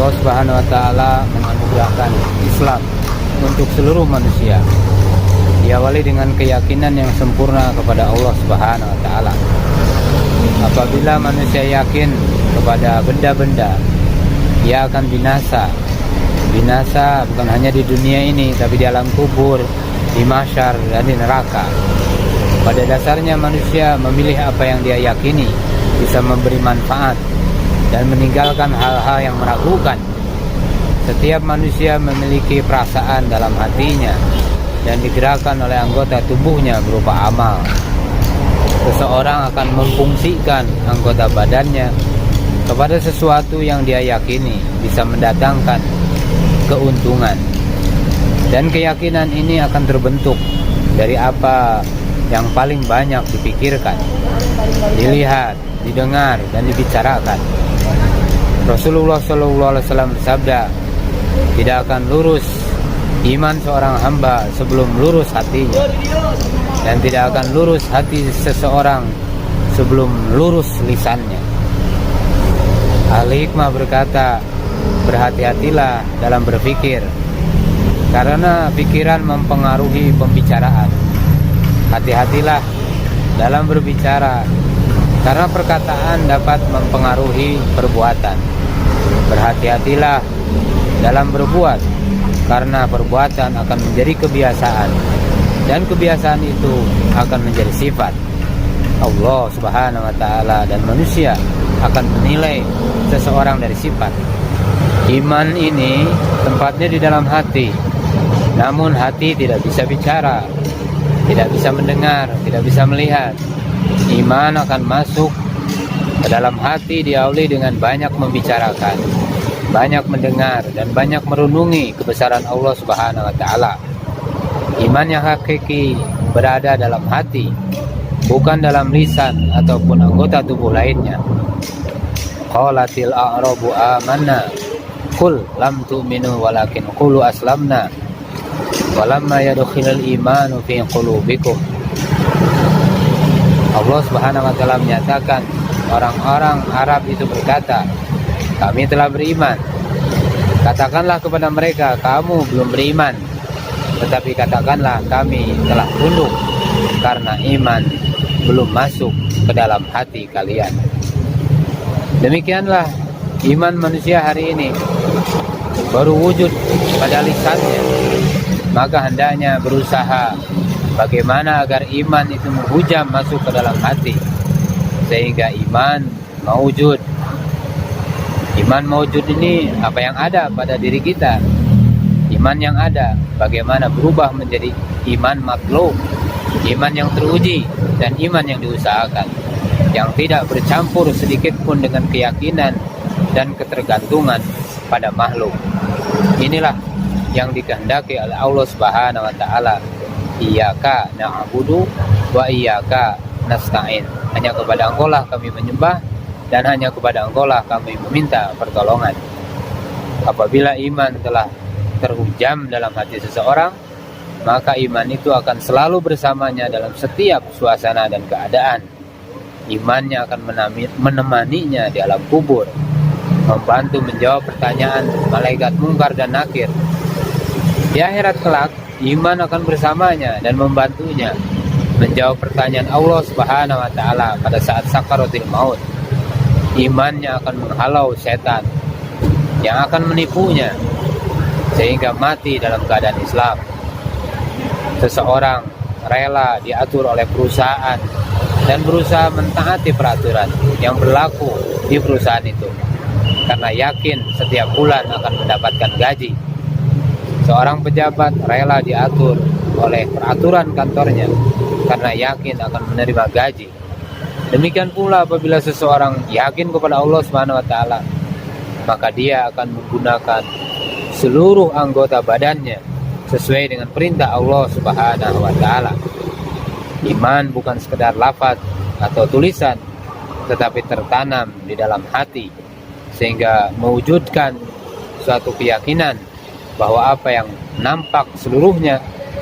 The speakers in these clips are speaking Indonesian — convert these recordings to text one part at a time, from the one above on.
Allah Subhanahu wa taala menganugerahkan Islam untuk seluruh manusia. Diawali dengan keyakinan yang sempurna kepada Allah Subhanahu wa taala. Apabila manusia yakin kepada benda-benda, ia akan binasa. Binasa bukan hanya di dunia ini, tapi di alam kubur, di mahsyar, dan di neraka. Pada dasarnya manusia memilih apa yang dia yakini bisa memberi manfaat dan meninggalkan hal-hal yang meragukan. Setiap manusia memiliki perasaan dalam hatinya dan digerakkan oleh anggota tubuhnya berupa amal. Seseorang akan memfungsikan anggota badannya kepada sesuatu yang dia yakini bisa mendatangkan keuntungan. Dan keyakinan ini akan terbentuk dari apa yang paling banyak dipikirkan, dilihat, didengar, dan dibicarakan. Rasulullah SAW bersabda, tidak akan lurus iman seorang hamba sebelum lurus hatinya, dan tidak akan lurus hati seseorang sebelum lurus lisannya. Ahli hikmah berkata, berhati-hatilah dalam berpikir, karena pikiran mempengaruhi pembicaraan. Hati-hatilah dalam berbicara, karena perkataan dapat mempengaruhi perbuatan. Berhati-hatilah dalam berbuat, karena perbuatan akan menjadi kebiasaan, dan kebiasaan itu akan menjadi sifat. Allah Subhanahu wa taala dan manusia akan menilai seseorang dari sifat. Iman ini tempatnya di dalam hati, namun hati tidak bisa bicara, tidak bisa mendengar, tidak bisa melihat. Iman akan masuk ke dalam hati diawali dengan banyak membicarakan, banyak mendengar, dan banyak merenungi kebesaran Allah Subhanahu wa taala. Iman yang hakiki berada dalam hati, bukan dalam lisan ataupun anggota tubuh lainnya. Qalatil a'rabu amanna qul lam tu'minu walakin qulu aslamna walamma yadkhulul imanu fi qulubikum. Allah Subhanahu wa taala menyatakan, orang-orang Arab itu berkata, kami telah beriman. Katakanlah kepada mereka, kamu belum beriman, tetapi katakanlah kami telah tunduk, karena iman belum masuk ke dalam hati kalian. Demikianlah iman manusia hari ini baru wujud pada lisannya. Maka hendaknya berusaha bagaimana agar iman itu menghujam masuk ke dalam hati, sehingga iman mewujud. Iman mewujud ini apa yang ada pada diri kita. Iman yang ada bagaimana berubah menjadi iman matlub, iman yang teruji, dan iman yang diusahakan, yang tidak bercampur sedikit pun dengan keyakinan dan ketergantungan pada makhluk. Inilah yang dikehendaki oleh Allah Subhanahu wa taala. Iyyaka na'budu wa iyyaka nasta'in. Hanya kepada Engkau lah kami menyembah, dan hanya kepada Engkau lah kami meminta pertolongan. Apabila iman telah terhujam dalam hati seseorang, maka iman itu akan selalu bersamanya dalam setiap suasana dan keadaan. Imannya akan menemaninya di alam kubur, membantu menjawab pertanyaan malaikat mungkar dan nakir. Di akhirat kelak, iman akan bersamanya dan membantunya menjawab pertanyaan Allah Subhanahu wa taala pada saat sakaratul maut. Imannya akan menghalau setan yang akan menipunya sehingga mati dalam keadaan Islam. Seseorang rela diatur oleh perusahaan dan berusaha mentaati peraturan yang berlaku di perusahaan itu karena yakin setiap bulan akan mendapatkan gaji. Seorang pejabat rela diatur oleh peraturan kantornya karena yakin akan menerima gaji. Demikian pula apabila seseorang yakin kepada Allah Subhanahu wa taala, maka dia akan menggunakan seluruh anggota badannya sesuai dengan perintah Allah Subhanahu wa taala. Iman bukan sekedar lafaz atau tulisan, tetapi tertanam di dalam hati sehingga mewujudkan suatu keyakinan bahwa apa yang nampak seluruhnya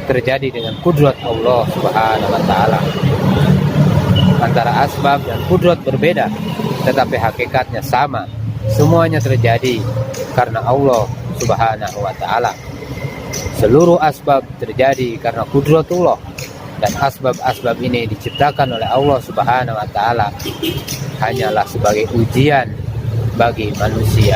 terjadi dengan kudrat Allah Subhanahu wa taala. Antara asbab dan kudrat berbeda, tetapi hakikatnya sama. Semuanya terjadi karena Allah Subhanahu wa Ta'ala. Seluruh asbab terjadi karena kudratullah, dan asbab-asbab ini diciptakan oleh Allah Subhanahu wa Ta'ala hanyalah sebagai ujian bagi manusia.